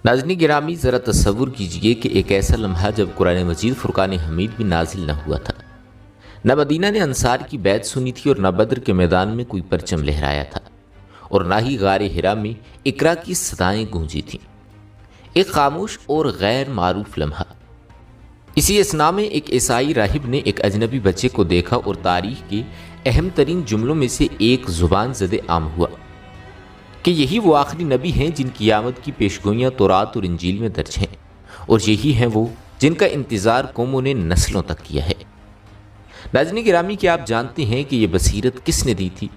ناظرین گرامی، ذرا تصور کیجئے کہ ایک ایسا لمحہ جب قرآن مجید فرقان حمید بھی نازل نہ ہوا تھا، نہ مدینہ نے انصار کی بیعت سنی تھی اور نہ بدر کے میدان میں کوئی پرچم لہرایا تھا، اور نہ ہی غار حرا میں اقرا کی صدائیں گونجی تھیں۔ ایک خاموش اور غیر معروف لمحہ۔ اسی اثناء میں ایک عیسائی راہب نے ایک اجنبی بچے کو دیکھا اور تاریخ کے اہم ترین جملوں میں سے ایک زبان زد عام ہوا کہ یہی وہ آخری نبی ہیں جن کی آمد کی پیشگوئیاں تورات اور انجیل میں درج ہیں، اور یہی ہیں وہ جن کا انتظار قوموں نے نسلوں تک کیا ہے۔ ناظرین گرامی، کیا آپ جانتے ہیں کہ یہ بصیرت کس نے دی تھی،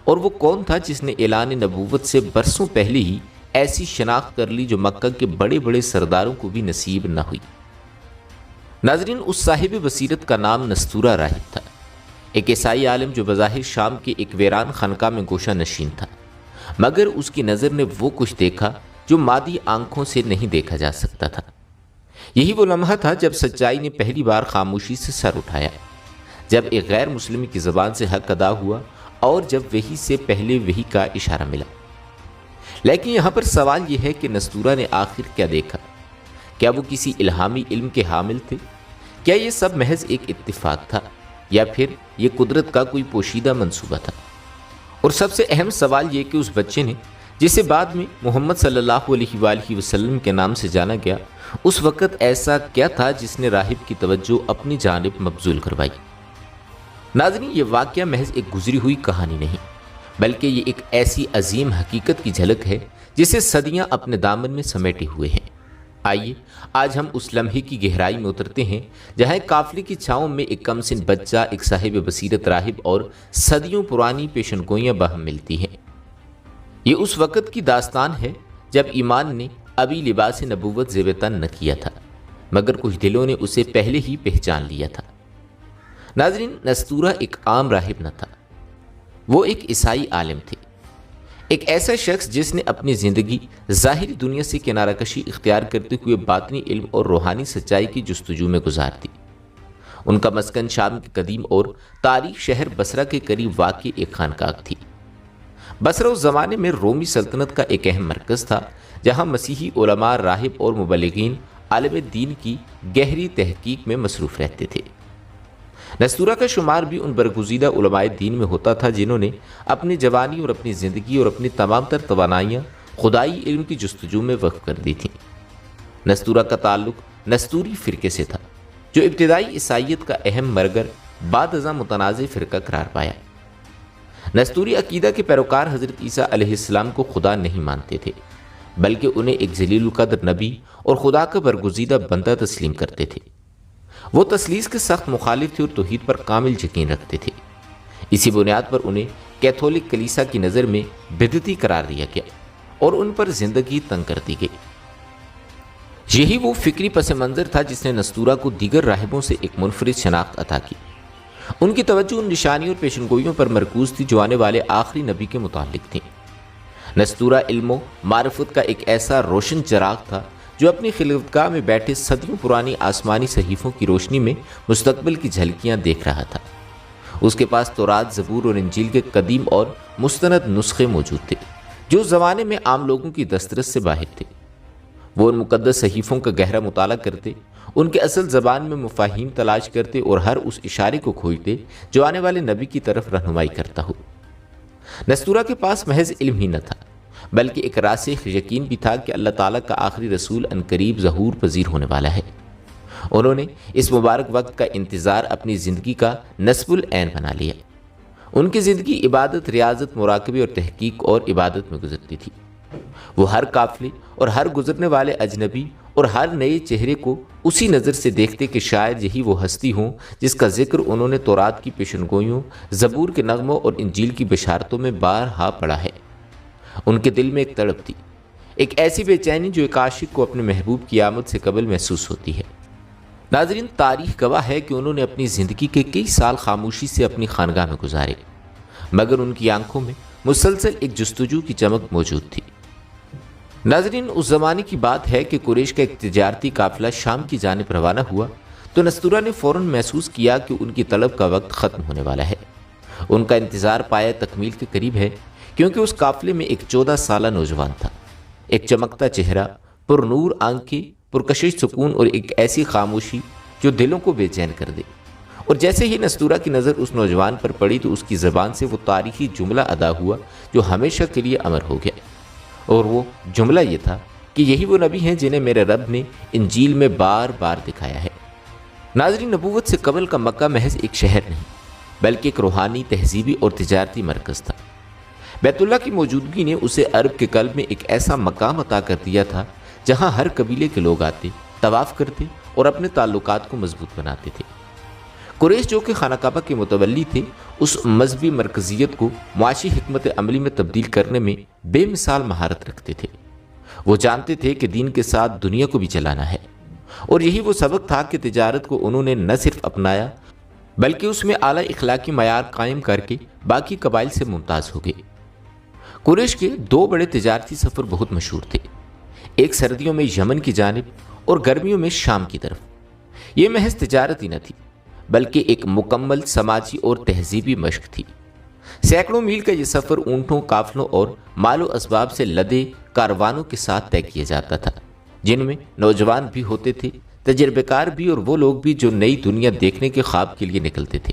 اور وہ کون تھا جس نے اعلان نبوت سے برسوں پہلے ہی ایسی شناخت کر لی جو مکہ کے بڑے بڑے سرداروں کو بھی نصیب نہ ہوئی؟ ناظرین، اس صاحب بصیرت کا نام نستورہ راہب تھا، ایک عیسائی عالم جو بظاہر شام کے ایک ویران خانقاہ میں گوشہ نشین تھا، مگر اس کی نظر نے وہ کچھ دیکھا جو مادی آنکھوں سے نہیں دیکھا جا سکتا تھا۔ یہی وہ لمحہ تھا جب سچائی نے پہلی بار خاموشی سے سر اٹھایا، جب ایک غیر مسلم کی زبان سے حق ادا ہوا، اور جب وحی سے پہلے وحی کا اشارہ ملا۔ لیکن یہاں پر سوال یہ ہے کہ نستورہ نے آخر کیا دیکھا؟ کیا وہ کسی الہامی علم کے حامل تھے؟ کیا یہ سب محض ایک اتفاق تھا، یا پھر یہ قدرت کا کوئی پوشیدہ منصوبہ تھا؟ اور سب سے اہم سوال یہ کہ اس بچے نے، جسے بعد میں محمد صلی اللہ علیہ وآلہ وسلم کے نام سے جانا گیا، اس وقت ایسا کیا تھا جس نے راہب کی توجہ اپنی جانب مبذول کروائی؟ ناظرین، یہ واقعہ محض ایک گزری ہوئی کہانی نہیں، بلکہ یہ ایک ایسی عظیم حقیقت کی جھلک ہے جسے صدیاں اپنے دامن میں سمیٹے ہوئے ہیں۔ آئیے آج ہم اس لمحے کی گہرائی میں اترتے ہیں جہاں قافلے کی چھاؤں میں ایک کم سن بچہ، ایک صاحب بصیرت راہب اور صدیوں پرانی پیشن گوئیاں باہم ملتی ہیں۔ یہ اس وقت کی داستان ہے جب ایمان نے ابھی لباس نبوت زیب تن نہ کیا تھا، مگر کچھ دلوں نے اسے پہلے ہی پہچان لیا تھا۔ ناظرین، نستورہ ایک عام راہب نہ تھا، وہ ایک عیسائی عالم تھے، ایک ایسا شخص جس نے اپنی زندگی ظاہری دنیا سے کنارہ کشی اختیار کرتے ہوئے باطنی علم اور روحانی سچائی کی جستجو میں گزار دی۔ ان کا مسکن شام کے قدیم اور تاریخ شہر بصرہ کے قریب واقع ایک خانقاہ تھی۔ بصرہ اس زمانے میں رومی سلطنت کا ایک اہم مرکز تھا، جہاں مسیحی علماء، راہب اور مبلغین عالم دین کی گہری تحقیق میں مصروف رہتے تھے۔ نستورہ کا شمار بھی ان برگزیدہ علماء دین میں ہوتا تھا جنہوں نے اپنی جوانی اور اپنی زندگی اور اپنی تمام تر توانائیاں خدائی علم کی جستجو میں وقف کر دی تھیں۔ نستورہ کا تعلق نستوری فرقے سے تھا، جو ابتدائی عیسائیت کا اہم مرگر بعد ازاں متنازع فرقہ قرار پایا۔ نستوری عقیدہ کے پیروکار حضرت عیسیٰ علیہ السلام کو خدا نہیں مانتے تھے، بلکہ انہیں ایک ذلیل القدر نبی اور خدا کا برگزیدہ بندہ تسلیم کرتے تھے۔ وہ تثلیث کے سخت مخالف تھے اور توحید پر کامل یقین رکھتے تھے۔ اسی بنیاد پر انہیں کیتھولک کلیسا کی نظر میں بدعتی قرار دیا گیا اور ان پر زندگی تنگ کر دی گئی۔ یہی وہ فکری پس منظر تھا جس نے نستورہ کو دیگر راہبوں سے ایک منفرد شناخت عطا کی۔ ان کی توجہ ان نشانیوں اور پیشن گوئیوں پر مرکوز تھی جو آنے والے آخری نبی کے متعلق تھیں۔ نستورہ علم و معرفت کا ایک ایسا روشن چراغ تھا جو اپنی خلوتگاہ میں بیٹھے صدیوں پرانی آسمانی صحیفوں کی روشنی میں مستقبل کی جھلکیاں دیکھ رہا تھا۔ اس کے پاس تورات، زبور اور انجیل کے قدیم اور مستند نسخے موجود تھے جو اس زمانے میں عام لوگوں کی دسترس سے باہر تھے۔ وہ ان مقدس صحیفوں کا گہرا مطالعہ کرتے، ان کے اصل زبان میں مفاہیم تلاش کرتے اور ہر اس اشارے کو کھوجتے جو آنے والے نبی کی طرف رہنمائی کرتا ہو۔ نستورہ کے پاس محض علم ہی نہ تھا، بلکہ ایک راسخ یقین بھی تھا کہ اللہ تعالیٰ کا آخری رسول عنقریب ظہور پذیر ہونے والا ہے۔ انہوں نے اس مبارک وقت کا انتظار اپنی زندگی کا نصب العین بنا لیا۔ ان کی زندگی عبادت، ریاضت، مراقبے اور تحقیق اور عبادت میں گزرتی تھی۔ وہ ہر قافلے اور ہر گزرنے والے اجنبی اور ہر نئے چہرے کو اسی نظر سے دیکھتے کہ شاید یہی وہ ہستی ہوں جس کا ذکر انہوں نے تورات کی پیشن گوئیوں، زبور کے نغموں اور انجیل کی بشارتوں میں بارہا پڑھا ہے۔ ان کے دل میں ایک تڑپ تھی، ایک ایسی بے چینی جو ایک عاشق کو اپنے محبوب کی آمد سے قبل محسوس ہوتی ہے۔ ناظرین، تاریخ گواہ ہے کہ انہوں نے اپنی زندگی کے کئی سال خاموشی سے اپنی خانقاہ میں گزارے، مگر ان کی آنکھوں میں مسلسل ایک جستجو کی چمک موجود تھی۔ ناظرین، اس زمانے کی بات ہے کہ قریش کا ایک تجارتی قافلہ شام کی جانب روانہ ہوا تو نستورہ نے فوراً محسوس کیا کہ ان کی طلب کا وقت ختم ہونے والا ہے۔ ان کا انتظار پایہ تکمیل کے قریب ہے، کیونکہ اس قافلے میں ایک 14 سالہ نوجوان تھا، ایک چمکتا چہرہ، پر نور آنکھیں، پرکشش سکون اور ایک ایسی خاموشی جو دلوں کو بے چین کر دے۔ اور جیسے ہی نستورہ کی نظر اس نوجوان پر پڑی تو اس کی زبان سے وہ تاریخی جملہ ادا ہوا جو ہمیشہ کے لیے امر ہو گیا، اور وہ جملہ یہ تھا کہ یہی وہ نبی ہیں جنہیں میرے رب نے انجیل میں بار بار دکھایا ہے۔ ناظرین، نبوت سے قبل کا مکہ محض ایک شہر نہیں بلکہ ایک روحانی، تہذیبی اور تجارتی مرکز تھا۔ بیت اللہ کی موجودگی نے اسے عرب کے قلب میں ایک ایسا مقام عطا کر دیا تھا جہاں ہر قبیلے کے لوگ آتے، طواف کرتے اور اپنے تعلقات کو مضبوط بناتے تھے۔ قریش جو کہ خانہ کعبہ کے متولی تھے، اس مذہبی مرکزیت کو معاشی حکمت عملی میں تبدیل کرنے میں بے مثال مہارت رکھتے تھے۔ وہ جانتے تھے کہ دین کے ساتھ دنیا کو بھی چلانا ہے، اور یہی وہ سبق تھا کہ تجارت کو انہوں نے نہ صرف اپنایا بلکہ اس میں اعلیٰ اخلاقی معیار قائم کر کے باقی قبائل سے ممتاز ہو گئے۔ قریش کے دو بڑے تجارتی سفر بہت مشہور تھے، ایک سردیوں میں یمن کی جانب اور گرمیوں میں شام کی طرف۔ یہ محض تجارت ہی نہ تھی بلکہ ایک مکمل سماجی اور تہذیبی مشق تھی۔ سینکڑوں میل کا یہ سفر اونٹوں، قافلوں اور مال و اسباب سے لدے کاروانوں کے ساتھ طے کیا جاتا تھا، جن میں نوجوان بھی ہوتے تھے، تجربے کار بھی، اور وہ لوگ بھی جو نئی دنیا دیکھنے کے خواب کے لیے نکلتے تھے۔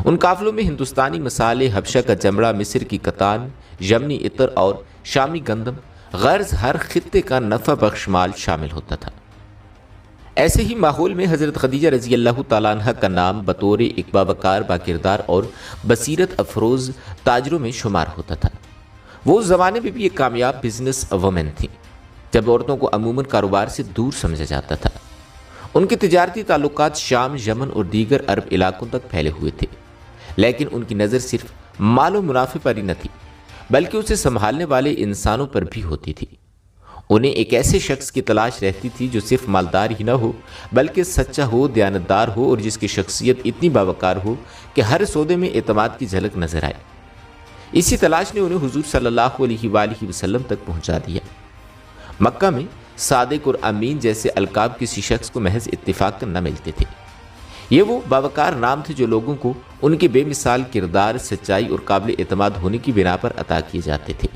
ان قافلوں میں ہندوستانی مسالے، حبشہ کا چمڑا، مصر کی کتان، یمنی عطر اور شامی گندم، غرض ہر خطے کا نفع بخش مال شامل ہوتا تھا۔ ایسے ہی ماحول میں حضرت خدیجہ رضی اللہ تعالیٰ عنہ کا نام بطور ایک باوقار، باکردار اور بصیرت افروز تاجروں میں شمار ہوتا تھا۔ وہ اس زمانے میں بھی ایک کامیاب بزنس وومن تھیں، جب عورتوں کو عموماً کاروبار سے دور سمجھا جاتا تھا۔ ان کے تجارتی تعلقات شام، یمن اور دیگر عرب علاقوں تک پھیلے ہوئے تھے، لیکن ان کی نظر صرف مال و منافع پر ہی نہ تھی بلکہ اسے سنبھالنے والے انسانوں پر بھی ہوتی تھی۔ انہیں ایک ایسے شخص کی تلاش رہتی تھی جو صرف مالدار ہی نہ ہو بلکہ سچا ہو، دیانتدار ہو، اور جس کی شخصیت اتنی باوقار ہو کہ ہر سودے میں اعتماد کی جھلک نظر آئے۔ اسی تلاش نے انہیں حضور صلی اللہ علیہ وآلہ وسلم تک پہنچا دیا۔ مکہ میں صادق اور امین جیسے القاب کسی شخص کو محض اتفاق نہ ملتے تھے، یہ وہ باوقار نام تھے جو لوگوں کو ان کے بے مثال کردار، سچائی اور قابل اعتماد ہونے کی بنا پر عطا کیے جاتے تھے۔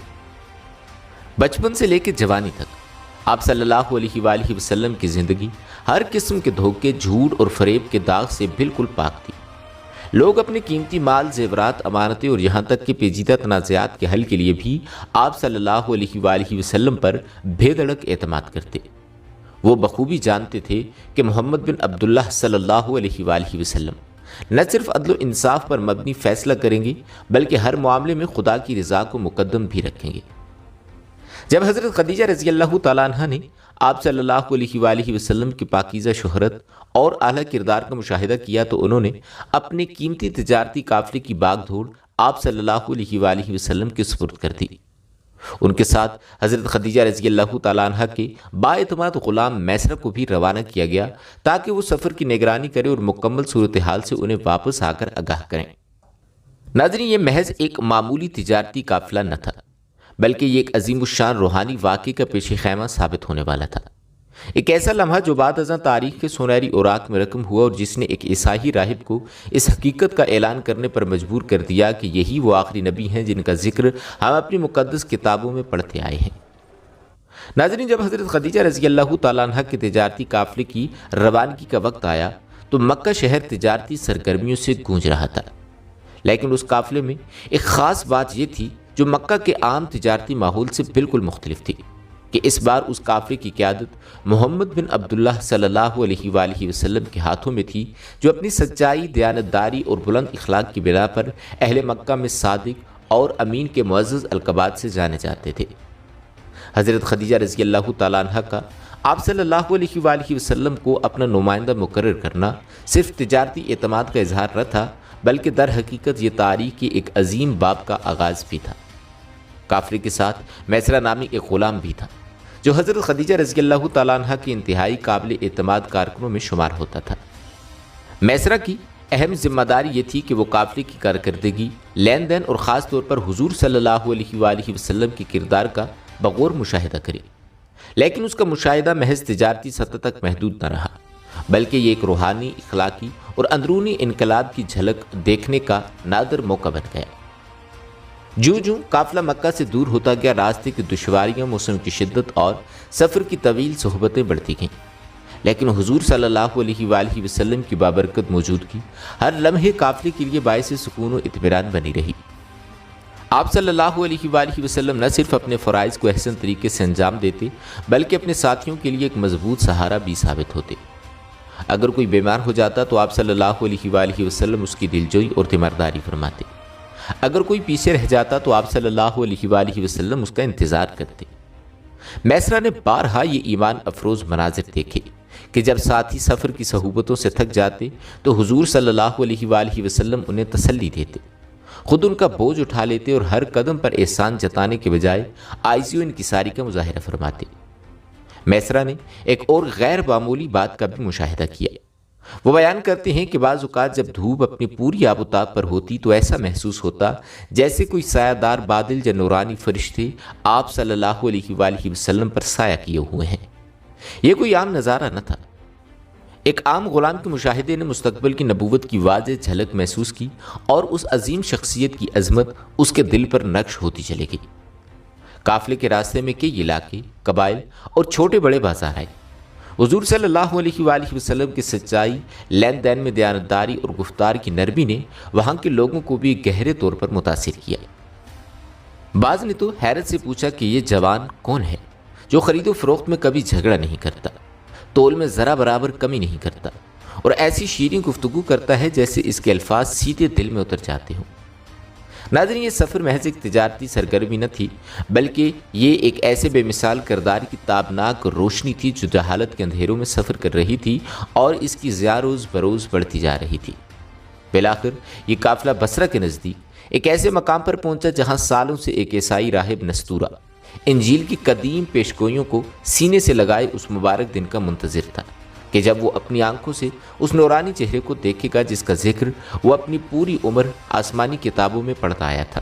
بچپن سے لے کے جوانی تک آپ صلی اللہ علیہ وآلہ وسلم کی زندگی ہر قسم کے دھوکے، جھوٹ اور فریب کے داغ سے بالکل پاک تھی۔ لوگ اپنے قیمتی مال، زیورات، امانتیں اور یہاں تک کہ پیچیدہ تنازعات کے حل کے لیے بھی آپ صلی اللہ علیہ وآلہ وسلم پر بے دھڑک اعتماد کرتے۔ وہ بخوبی جانتے تھے کہ محمد بن عبداللہ صلی اللہ علیہ وآلہ وسلم نہ صرف عدل و انصاف پر مبنی فیصلہ کریں گے بلکہ ہر معاملے میں خدا کی رضا کو مقدم بھی رکھیں گے۔ جب حضرت خدیجہ رضی اللہ تعالیٰ عنہ نے آپ صلی اللہ علیہ وآلہ وسلم کی پاکیزہ شہرت اور اعلیٰ کردار کا مشاہدہ کیا تو انہوں نے اپنے قیمتی تجارتی قافلے کی باغ دھوڑ آپ صلی اللہ علیہ وآلہ وسلم کے سپرد کر دی۔ ان کے ساتھ حضرت خدیجہ رضی اللہ تعالیٰ عنہ کے بااعتماد غلام میسرہ کو بھی روانہ کیا گیا تاکہ وہ سفر کی نگرانی کرے اور مکمل صورتحال سے انہیں واپس آ کر آگاہ کریں۔ ناظرین، یہ محض ایک معمولی تجارتی قافلہ نہ تھا بلکہ یہ ایک عظیم الشان روحانی واقعے کا پیش خیمہ ثابت ہونے والا تھا۔ ایک ایسا لمحہ جو بعد ازاں تاریخ کے سنہری اوراق میں رقم ہوا اور جس نے ایک عیسائی راہب کو اس حقیقت کا اعلان کرنے پر مجبور کر دیا کہ یہی وہ آخری نبی ہیں جن کا ذکر ہم اپنی مقدس کتابوں میں پڑھتے آئے ہیں۔ ناظرین، جب حضرت خدیجہ رضی اللہ تعالیٰ عنہ کے تجارتی قافلے کی روانگی کا وقت آیا تو مکہ شہر تجارتی سرگرمیوں سے گونج رہا تھا، لیکن اس قافلے میں ایک خاص بات یہ تھی جو مکہ کے عام تجارتی ماحول سے بالکل مختلف تھی کہ اس بار اس قافلے کی قیادت محمد بن عبداللہ صلی اللہ علیہ وآلہ وسلم کے ہاتھوں میں تھی، جو اپنی سچائی، دیانتداری اور بلند اخلاق کی بنا پر اہل مکہ میں صادق اور امین کے معزز القابات سے جانے جاتے تھے۔ حضرت خدیجہ رضی اللہ تعالیٰ عنہ کا آپ صلی اللہ علیہ وآلہ وسلم کو اپنا نمائندہ مقرر کرنا صرف تجارتی اعتماد کا اظہار نہ تھا بلکہ در حقیقت یہ تاریخ کی ایک عظیم باب کا آغاز بھی تھا۔ قافلے کے ساتھ میسرہ نامی ایک غلام بھی تھا جو حضرت خدیجہ رضی اللہ تعالیٰ عنہ کے انتہائی قابل اعتماد کارکنوں میں شمار ہوتا تھا۔ میسرہ کی اہم ذمہ داری یہ تھی کہ وہ قافلے کی کارکردگی، لین دین اور خاص طور پر حضور صلی اللہ علیہ وآلہ وسلم کے کردار کا بغور مشاہدہ کرے، لیکن اس کا مشاہدہ محض تجارتی سطح تک محدود نہ رہا بلکہ یہ ایک روحانی، اخلاقی اور اندرونی انقلاب کی جھلک دیکھنے کا نادر موقع بن گیا۔ جوں قافلہ مکہ سے دور ہوتا گیا، راستے کی دشواریاں، موسم کی شدت اور سفر کی طویل صحبتیں بڑھتی گئیں، لیکن حضور صلی اللہ علیہ وآلہ وسلم کی بابرکت موجودگی ہر لمحے قافلے کے لیے باعث سکون و اطمینان بنی رہی۔ آپ صلی اللہ علیہ وآلہ وسلم نہ صرف اپنے فرائض کو احسن طریقے سے انجام دیتے بلکہ اپنے ساتھیوں کے لیے ایک مضبوط سہارا بھی ثابت ہوتے۔ اگر کوئی بیمار ہو جاتا تو آپ صلی اللہ علیہ وآلہ وسلم اس کی دلجوئی اور تیمارداری فرماتے۔ اگر کوئی پیچھے رہ جاتا تو آپ صلی اللہ علیہ وآلہ وسلم اس کا انتظار کرتے۔ میسرہ نے بارہا یہ ایمان افروز مناظر دیکھے کہ جب ساتھی سفر کی صحبتوں سے تھک جاتے تو حضور صلی اللہ علیہ وآلہ وسلم انہیں تسلی دیتے، خود ان کا بوجھ اٹھا لیتے اور ہر قدم پر احسان جتانے کے بجائے عاجزی و انکساری کا مظاہرہ فرماتے۔ میسرہ نے ایک اور غیر معمولی بات کا بھی مشاہدہ کیا۔ وہ بیان کرتے ہیں کہ بعض اوقات جب دھوپ اپنی پوری آب و تاب پر ہوتی تو ایسا محسوس ہوتا جیسے کوئی سایہ دار بادل یا نورانی فرشتے آپ صلی اللہ علیہ وآلہ وسلم پر سایہ کیے ہوئے ہیں۔ یہ کوئی عام نظارہ نہ تھا۔ ایک عام غلام کے مشاہدے نے مستقبل کی نبوت کی واضح جھلک محسوس کی اور اس عظیم شخصیت کی عظمت اس کے دل پر نقش ہوتی چلی گئی۔ قافلے کے راستے میں کئی علاقے، قبائل اور چھوٹے بڑے بازار آئے۔ حضور صلی اللہ علیہ وآلہ وسلم کی سچائی، لین دین میں دیانتداری اور گفتار کی نرمی نے وہاں کے لوگوں کو بھی گہرے طور پر متاثر کیا۔ بعض نے تو حیرت سے پوچھا کہ یہ جوان کون ہے جو خرید و فروخت میں کبھی جھگڑا نہیں کرتا، تول میں ذرا برابر کمی نہیں کرتا اور ایسی شیریں گفتگو کرتا ہے جیسے اس کے الفاظ سیدھے دل میں اتر جاتے ہوں۔ ناظرین، یہ سفر محض ایک تجارتی سرگرمی نہ تھی بلکہ یہ ایک ایسے بے مثال کردار کی تابناک روشنی تھی جو جہالت کے اندھیروں میں سفر کر رہی تھی اور اس کی ضیاء روز بروز بڑھتی جا رہی تھی۔ بالآخر یہ قافلہ بصرہ کے نزدیک ایک ایسے مقام پر پہنچا جہاں سالوں سے ایک عیسائی راہب نستورہ انجیل کی قدیم پیشگوئیوں کو سینے سے لگائے اس مبارک دن کا منتظر تھا کہ جب وہ اپنی آنکھوں سے اس نورانی چہرے کو دیکھے گا جس کا ذکر وہ اپنی پوری عمر آسمانی کتابوں میں پڑھتا آیا تھا۔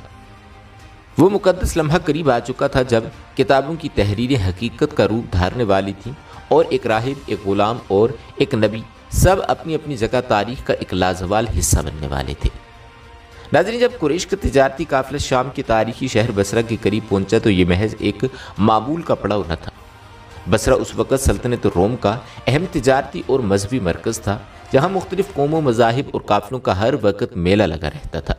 وہ مقدس لمحہ قریب آ چکا تھا جب کتابوں کی تحریریں حقیقت کا روپ دھارنے والی تھیں اور ایک راہب، ایک غلام اور ایک نبی سب اپنی اپنی جگہ تاریخ کا ایک لازوال حصہ بننے والے تھے۔ ناظرین، جب قریش کا تجارتی قافلہ شام کے تاریخی شہر بصرہ کے قریب پہنچا تو یہ محض ایک معمول کا پڑاؤ نہ تھا۔ بصرہ اس وقت سلطنت روم کا اہم تجارتی اور مذہبی مرکز تھا جہاں مختلف قوموں، مذاہب اور قافلوں کا ہر وقت میلہ لگا رہتا تھا۔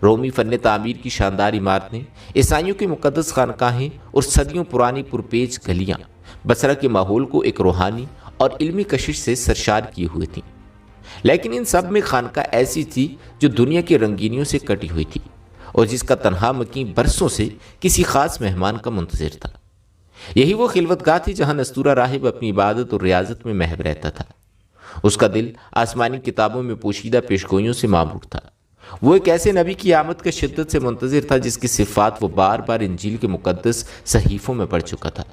رومی فن تعمیر کی شاندار عمارتیں، عیسائیوں کے مقدس خانقاہیں اور صدیوں پرانی پرپیچ گلیاں بصرہ کے ماحول کو ایک روحانی اور علمی کشش سے سرشار کیے ہوئے تھیں، لیکن ان سب میں خانقاہ ایسی تھی جو دنیا کی رنگینیوں سے کٹی ہوئی تھی اور جس کا تنہا مکین برسوں سے کسی خاص مہمان کا منتظر تھا۔ یہی وہ خلوتگاہ تھی جہاں نستورہ راہب اپنی عبادت اور ریاضت میں محو رہتا تھا۔ اس کا دل آسمانی کتابوں میں پوشیدہ پیشگوئیوں سے معمور تھا۔ وہ ایک ایسے نبی کی آمد کا شدت سے منتظر تھا جس کی صفات وہ بار بار انجیل کے مقدس صحیفوں میں پڑھ چکا تھا۔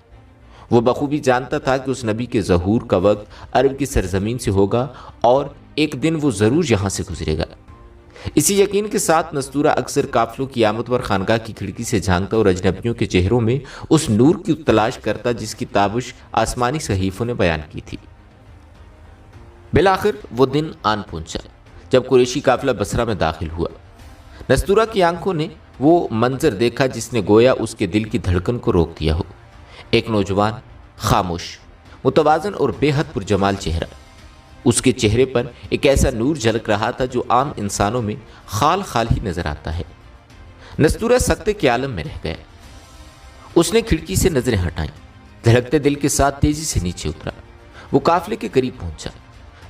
وہ بخوبی جانتا تھا کہ اس نبی کے ظہور کا وقت عرب کی سرزمین سے ہوگا اور ایک دن وہ ضرور یہاں سے گزرے گا۔ اسی یقین کے ساتھ نستورہ اکثر قافلوں کی آمد پر خانقاہ کی کھڑکی سے جھانکتا اور اجنبیوں کے چہروں میں اس نور کی تلاش کرتا جس کی تابش آسمانی صحیفوں نے بیان کی تھی۔ بالآخر وہ دن آن پہنچا جب قریشی قافلہ بصرہ میں داخل ہوا۔ نستورہ کی آنکھوں نے وہ منظر دیکھا جس نے گویا اس کے دل کی دھڑکن کو روک دیا ہو۔ ایک نوجوان، خاموش، متوازن اور بے حد پرجمال چہرہ۔ اس کے چہرے پر ایک ایسا نور جھلک رہا تھا جو عام انسانوں میں خال خال ہی نظر آتا ہے۔ نستورہ سکتے کے عالم میں رہ گیا۔ اس نے کھڑکی سے نظریں ہٹائیں، دھڑکتے دل کے ساتھ تیزی سے نیچے اترا۔ وہ قافلے کے قریب پہنچا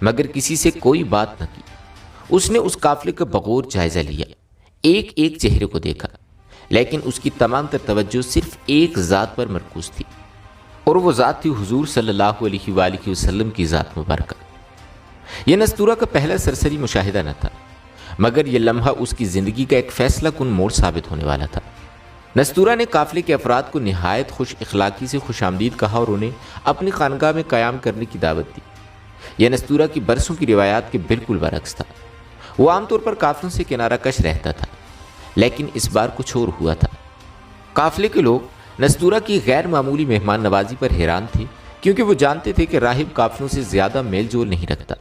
مگر کسی سے کوئی بات نہ کی۔ اس نے اس قافلے کا بغور جائزہ لیا، ایک ایک چہرے کو دیکھا، لیکن اس کی تمام تر توجہ صرف ایک ذات پر مرکوز تھی اور وہ ذات تھی حضور صلی اللہ علیہ وآلہ وسلم کی ذات مبارکہ۔ یہ نستورہ کا پہلا سرسری مشاہدہ نہ تھا مگر یہ لمحہ اس کی زندگی کا ایک فیصلہ کن موڑ ثابت ہونے والا تھا۔ نستورہ نے قافلے کے افراد کو نہایت خوش اخلاقی سے خوش آمدید کہا اور انہیں اپنی خانقاہ میں قیام کرنے کی دعوت دی۔ یہ نستورہ کی برسوں کی روایات کے بالکل برعکس تھا۔ وہ عام طور پر قافلوں سے کنارہ کش رہتا تھا، لیکن اس بار کچھ اور ہوا تھا۔ قافلے کے لوگ نستورہ کی غیر معمولی مہمان نوازی پر حیران تھے کیونکہ وہ جانتے تھے کہ راہب قافلوں سے زیادہ میل جول نہیں رکھتا۔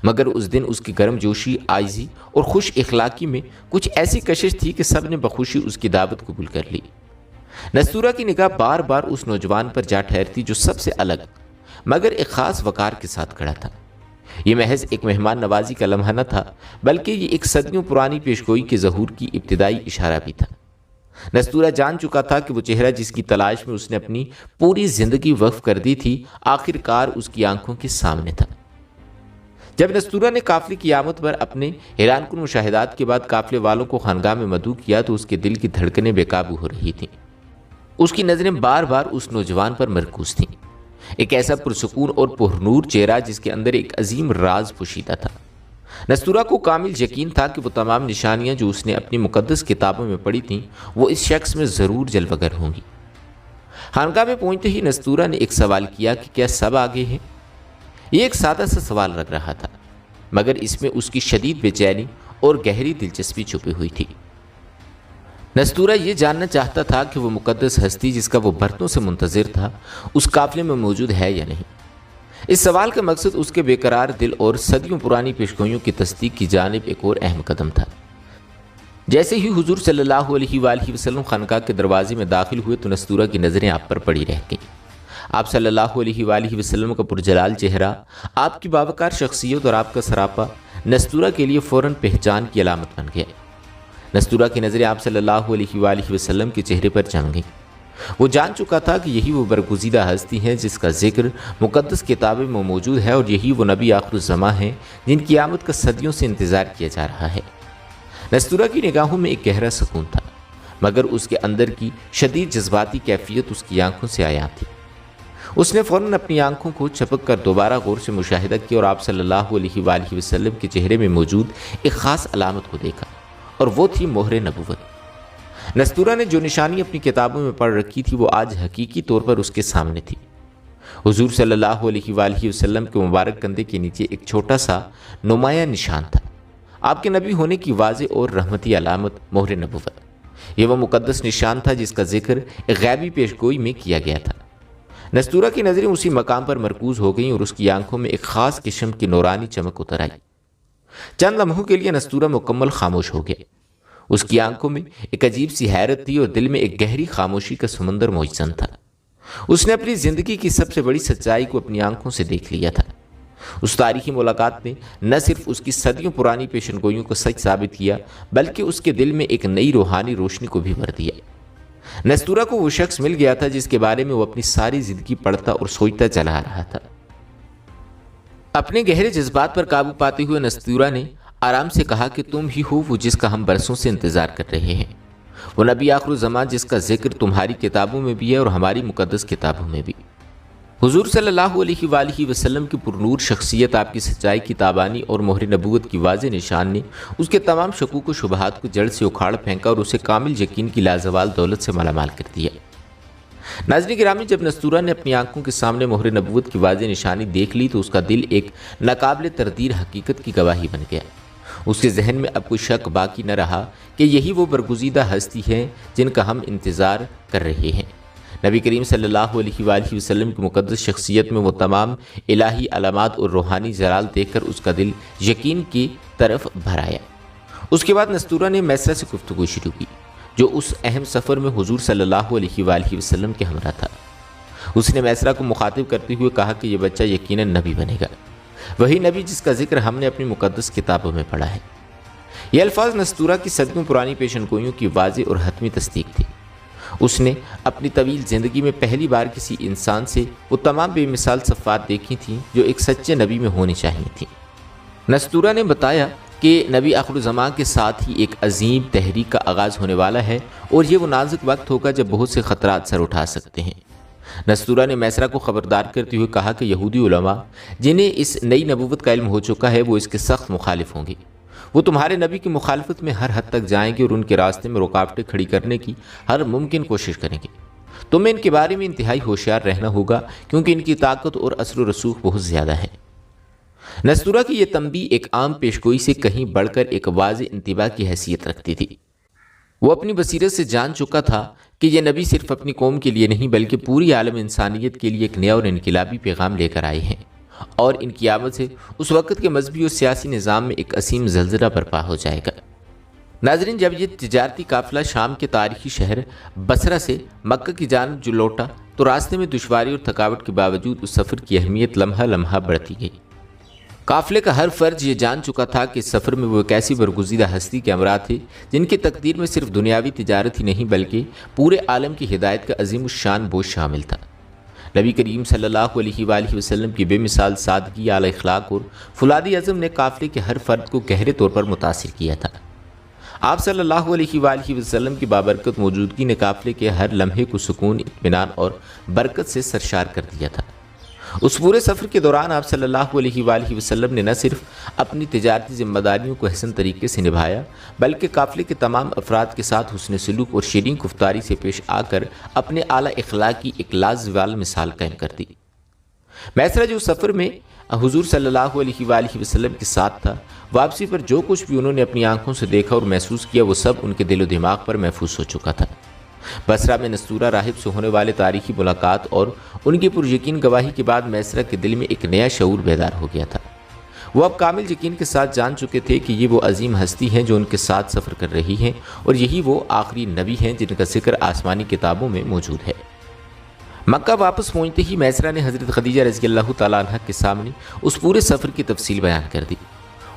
مگر اس دن اس کی گرم جوشی، عاجزی اور خوش اخلاقی میں کچھ ایسی کشش تھی کہ سب نے بخوشی اس کی دعوت قبول کر لی۔ نستورہ کی نگاہ بار بار اس نوجوان پر جا ٹھہرتی جو سب سے الگ مگر ایک خاص وقار کے ساتھ کھڑا تھا۔ یہ محض ایک مہمان نوازی کا لمحہ نہ تھا، بلکہ یہ ایک صدیوں پرانی پیشگوئی کے ظہور کی ابتدائی اشارہ بھی تھا۔ نستورہ جان چکا تھا کہ وہ چہرہ جس کی تلاش میں اس نے اپنی پوری زندگی وقف کر دی تھی، آخر کار اس کی آنکھوں کے سامنے تھا۔ جب نستورہ نے قافلے کی آمد پر اپنے حیران کن مشاہدات کے بعد قافلے والوں کو خانقاہ میں مدعو کیا تو اس کے دل کی دھڑکنیں بے قابو ہو رہی تھیں۔ اس کی نظریں بار بار اس نوجوان پر مرکوز تھیں، ایک ایسا پرسکون اور پرنور چہرہ جس کے اندر ایک عظیم راز پوشیدہ تھا۔ نستورہ کو کامل یقین تھا کہ وہ تمام نشانیاں جو اس نے اپنی مقدس کتابوں میں پڑھی تھیں وہ اس شخص میں ضرور جلوگر ہوں گی۔ خانقاہ میں پہنچتے ہی نستورہ نے ایک سوال کیا کہ کیا سب آگے ہیں؟ یہ ایک سادہ سا سوال لگ رہا تھا، مگر اس میں اس کی شدید بے چینی اور گہری دلچسپی چھپی ہوئی تھی۔ نستورہ یہ جاننا چاہتا تھا کہ وہ مقدس ہستی جس کا وہ برسوں سے منتظر تھا اس قافلے میں موجود ہے یا نہیں۔ اس سوال کا مقصد اس کے بے قرار دل اور صدیوں پرانی پیشگوئیوں کی تصدیق کی جانب ایک اور اہم قدم تھا۔ جیسے ہی حضور صلی اللہ علیہ وآلہ وسلم خانقاہ کے دروازے میں داخل ہوئے تو نستورہ کی نظریں آپ پر پڑی رہ گئیں۔ آپ صلی اللہ علیہ وآلہ وسلم کا پرجلال چہرہ، آپ کی باوقار شخصیت اور آپ کا سراپا نستورہ کے لیے فوراً پہچان کی علامت بن گیا۔ نستورہ کی نظریں آپ صلی اللہ علیہ وآلہ وسلم کے چہرے پر جم گئیں۔ وہ جان چکا تھا کہ یہی وہ برگزیدہ ہستی ہیں جس کا ذکر مقدس کتابوں میں موجود ہے، اور یہی وہ نبی آخر الزماں ہیں جن کی آمد کا صدیوں سے انتظار کیا جا رہا ہے۔ نستورہ کی نگاہوں میں ایک گہرا سکون تھا، مگر اس کے اندر کی شدید جذباتی کیفیت اس کی آنکھوں سے عیاں تھی۔ اس نے فوراً اپنی آنکھوں کو جھپک کر دوبارہ غور سے مشاہدہ کیا اور آپ صلی اللہ علیہ وآلہ وسلم کے چہرے میں موجود ایک خاص علامت کو دیکھا، اور وہ تھی مہر نبوت۔ نستورہ نے جو نشانی اپنی کتابوں میں پڑھ رکھی تھی وہ آج حقیقی طور پر اس کے سامنے تھی۔ حضور صلی اللہ علیہ وآلہ وسلم کے مبارک کندھے کے نیچے ایک چھوٹا سا نمایاں نشان تھا، آپ کے نبی ہونے کی واضح اور رحمتی علامت مہر نبوت۔ یہ وہ مقدس نشان تھا جس کا ذکر ایک غیبی پیشگوئی میں کیا گیا تھا۔ نستورہ کی نظریں اسی مقام پر مرکوز ہو گئیں اور اس کی آنکھوں میں ایک خاص قسم کی نورانی چمک اتر آئی۔ چند لمحوں کے لیے نستورہ مکمل خاموش ہو گیا۔ اس کی آنکھوں میں ایک عجیب سی حیرت تھی اور دل میں ایک گہری خاموشی کا سمندر موجزن تھا۔ اس نے اپنی زندگی کی سب سے بڑی سچائی کو اپنی آنکھوں سے دیکھ لیا تھا۔ اس تاریخی ملاقات نے نہ صرف اس کی صدیوں پرانی پیشن گوئیوں کو سچ ثابت کیا بلکہ اس کے دل میں ایک نئی روحانی روشنی کو بھی بھر دیا۔ نستورہ کو وہ شخص مل گیا تھا جس کے بارے میں وہ اپنی ساری زندگی پڑھتا اور سوچتا چلا رہا تھا۔ اپنے گہرے جذبات پر قابو پاتے ہوئے نستورہ نے آرام سے کہا کہ تم ہی ہو وہ جس کا ہم برسوں سے انتظار کر رہے ہیں، وہ نبی آخر الزمان جس کا ذکر تمہاری کتابوں میں بھی ہے اور ہماری مقدس کتابوں میں بھی۔ حضور صلی اللہ علیہ وآلہ وسلم کی پرنور شخصیت، آپ کی سچائی کی تابانی اور مہر نبوت کی واضح نشان نے اس کے تمام شکوک و شبہات کو جڑ سے اکھاڑ پھینکا اور اسے کامل یقین کی لازوال دولت سے مالا مال کر دیا۔ ناظرین گرامی، جب نستورہ نے اپنی آنکھوں کے سامنے مہر نبوت کی واضح نشانی دیکھ لی تو اس کا دل ایک ناقابل تردید حقیقت کی گواہی بن گیا۔ اس کے ذہن میں اب کوئی شک باقی نہ رہا کہ یہی وہ برگزیدہ ہستی ہیں جن کا ہم انتظار کر رہے ہیں۔ نبی کریم صلی اللہ علیہ وآلہ وسلم کی مقدس شخصیت میں وہ تمام الہی علامات اور روحانی جلال دیکھ کر اس کا دل یقین کی طرف بھر آیا۔ اس کے بعد نستورہ نے میسرہ سے گفتگو شروع کی جو اس اہم سفر میں حضور صلی اللہ علیہ وآلہ وسلم کے ہمراہ تھا۔ اس نے میسرہ کو مخاطب کرتے ہوئے کہا کہ یہ بچہ یقیناً نبی بنے گا، وہی نبی جس کا ذکر ہم نے اپنی مقدس کتابوں میں پڑھا ہے۔ یہ الفاظ نستورہ کی صدیوں پرانی پیشن گوئیوں کی واضح اور حتمی تصدیق تھی۔ اس نے اپنی طویل زندگی میں پہلی بار کسی انسان سے وہ تمام بے مثال صفات دیکھی تھیں جو ایک سچے نبی میں ہونی چاہیے تھیں۔ نستورہ نے بتایا کہ نبی آخر الزماں کے ساتھ ہی ایک عظیم تحریک کا آغاز ہونے والا ہے اور یہ وہ نازک وقت ہوگا جب بہت سے خطرات سر اٹھا سکتے ہیں۔ نستورہ نے میسرہ کو خبردار کرتے ہوئے کہا کہ یہودی علماء جنہیں اس نئی نبوت کا علم ہو چکا ہے وہ اس کے سخت مخالف ہوں گے۔ وہ تمہارے نبی کی مخالفت میں ہر حد تک جائیں گے اور ان کے راستے میں رکاوٹیں کھڑی کرنے کی ہر ممکن کوشش کریں گے۔ تمہیں ان کے بارے میں انتہائی ہوشیار رہنا ہوگا کیونکہ ان کی طاقت اور اثر و رسوخ بہت زیادہ ہے۔ نستورہ کی یہ تنبیہ ایک عام پیشگوئی سے کہیں بڑھ کر ایک واضح انتباہ کی حیثیت رکھتی تھی۔ وہ اپنی بصیرت سے جان چکا تھا کہ یہ نبی صرف اپنی قوم کے لیے نہیں بلکہ پوری عالم انسانیت کے لیے ایک نیا اور انقلابی پیغام لے کر آئے ہیں، اور ان کی آمد سے اس وقت کے مذہبی اور سیاسی نظام میں ایک عظیم زلزلہ برپا ہو جائے گا۔ ناظرین، جب یہ تجارتی قافلہ شام کے تاریخی شہر بصرہ سے مکہ کی جانب جو لوٹا تو راستے میں دشواری اور تھکاوٹ کے باوجود اس سفر کی اہمیت لمحہ لمحہ بڑھتی گئی۔ قافلے کا ہر فرد یہ جان چکا تھا کہ اس سفر میں وہ ایک ایسی برگزیدہ ہستی کے ہمراہ تھے جن کی تقدیر میں صرف دنیاوی تجارت ہی نہیں بلکہ پورے عالم کی ہدایت کا عظیم الشان بوجھ شامل تھا۔ نبی کریم صلی اللہ علیہ وآلہ وسلم کی بے مثال سادگی، اعلی اخلاق اور فولادی عزم نے قافلے کے ہر فرد کو گہرے طور پر متاثر کیا تھا۔ آپ صلی اللہ علیہ وآلہ وسلم کی بابرکت موجودگی نے قافلے کے ہر لمحے کو سکون، اطمینان اور برکت سے سرشار کر دیا تھا۔ اس پورے سفر کے دوران آپ صلی اللہ علیہ وآلہ وسلم نے نہ صرف اپنی تجارتی ذمہ داریوں کو احسن طریقے سے نبھایا بلکہ قافلے کے تمام افراد کے ساتھ حسن سلوک اور شیرین گفتاری سے پیش آ کر اپنے اعلیٰ اخلاق کی ایک لازوال مثال قائم کر دی۔ میسرہ جو سفر میں حضور صلی اللہ علیہ وآلہ وسلم کے ساتھ تھا، واپسی پر جو کچھ بھی انہوں نے اپنی آنکھوں سے دیکھا اور محسوس کیا وہ سب ان کے دل و دماغ پر محفوظ ہو چکا تھا۔ بصرہ میں نستورہ راہب سے ہونے والے تاریخی ملاقات اور ان کی پر یقین گواہی کے بعد میسرہ کے دل میں ایک نیا شعور بیدار ہو گیا تھا۔ وہ اب کامل یقین کے ساتھ جان چکے تھے کہ یہ وہ عظیم ہستی ہیں جو ان کے ساتھ سفر کر رہی ہیں اور یہی وہ آخری نبی ہیں جن کا ذکر آسمانی کتابوں میں موجود ہے۔ مکہ واپس پہنچتے ہی میسرہ نے حضرت خدیجہ رضی اللہ تعالیٰ عنہ کے سامنے اس پورے سفر کی تفصیل بیان کر دی۔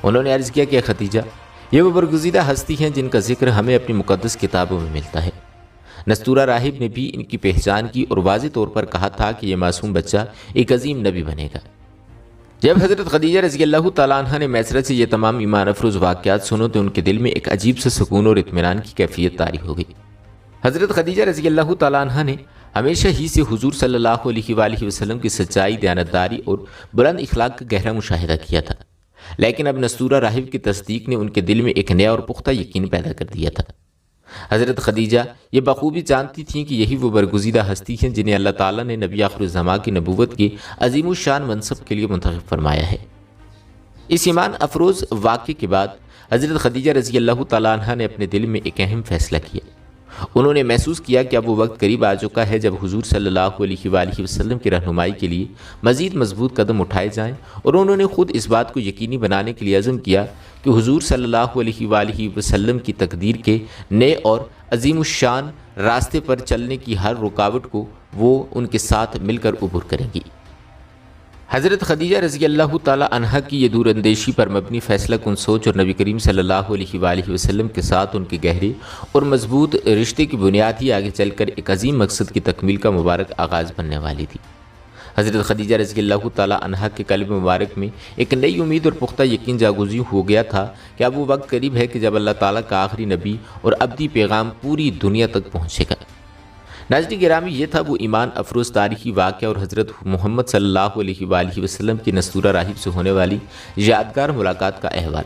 انہوں نے عرض کیا کہ خدیجہ، یہ وہ برگزیدہ ہستی ہیں جن کا ذکر ہمیں اپنی مقدس کتابوں میں ملتا ہے۔ نستورہ راہب نے بھی ان کی پہچان کی اور واضح طور پر کہا تھا کہ یہ معصوم بچہ ایک عظیم نبی بنے گا۔ جب حضرت خدیجہ رضی اللہ تعالیٰ عنہ نے میسرہ سے یہ تمام ایمان افروز واقعات سنو تو ان کے دل میں ایک عجیب سے سکون اور اطمینان کی کیفیت طاری ہو گئی۔ حضرت خدیجہ رضی اللہ تعالیٰ عنہ نے ہمیشہ ہی سے حضور صلی اللہ علیہ وآلہ وسلم کی سچائی، دیانتداری اور بلند اخلاق کا گہرا مشاہدہ کیا تھا، لیکن اب نستورہ راہب کی تصدیق نے ان کے دل میں ایک نیا اور پختہ یقین پیدا کر دیا تھا۔ حضرت خدیجہ یہ بخوبی جانتی تھیں کہ یہی وہ برگزیدہ ہستی ہیں جنہیں اللہ تعالیٰ نے نبی آخر الزماں کی نبوت کے عظیم الشان منصب کے لیے منتخب فرمایا ہے۔ اس ایمان افروز واقعے کے بعد حضرت خدیجہ رضی اللہ تعالیٰ عنہ نے اپنے دل میں ایک اہم فیصلہ کیا۔ انہوں نے محسوس کیا کہ اب وہ وقت قریب آ چکا ہے جب حضور صلی اللہ علیہ وآلہ وسلم کی رہنمائی کے لیے مزید مضبوط قدم اٹھائے جائیں، اور انہوں نے خود اس بات کو یقینی بنانے کے لیے عزم کیا کہ حضور صلی اللہ علیہ وآلہ وسلم کی تقدیر کے نئے اور عظیم الشان راستے پر چلنے کی ہر رکاوٹ کو وہ ان کے ساتھ مل کر عبور کریں گی۔ حضرت خدیجہ رضی اللہ تعالیٰ عنہ کی یہ دور اندیشی پر مبنی فیصلہ کن سوچ اور نبی کریم صلی اللہ علیہ وآلہ وسلم کے ساتھ ان کے گہرے اور مضبوط رشتے کی بنیاد ہی آگے چل کر ایک عظیم مقصد کی تکمیل کا مبارک آغاز بننے والی تھی۔ حضرت خدیجہ رضی اللہ تعالیٰ عنہ کے قلب مبارک میں ایک نئی امید اور پختہ یقین جاگزی ہو گیا تھا کہ اب وہ وقت قریب ہے کہ جب اللہ تعالیٰ کا آخری نبی اور ابدی پیغام پوری دنیا تک پہنچے گا۔ ناظرین گرامی، یہ تھا وہ ایمان افروز تاریخی واقعہ اور حضرت محمد صلی اللہ علیہ وآلہ وسلم کی نستورہ راہب سے ہونے والی یادگار ملاقات کا احوال۔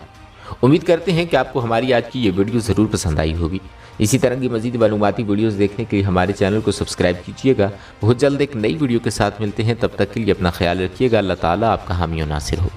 امید کرتے ہیں کہ آپ کو ہماری آج کی یہ ویڈیو ضرور پسند آئی ہوگی۔ اسی طرح کی مزید معلوماتی ویڈیوز دیکھنے کے لیے ہمارے چینل کو سبسکرائب کیجیے گا۔ بہت جلد ایک نئی ویڈیو کے ساتھ ملتے ہیں، تب تک کے لیے اپنا خیال رکھیے گا۔ اللہ تعالیٰ آپ کا حامی و ناصر ہو۔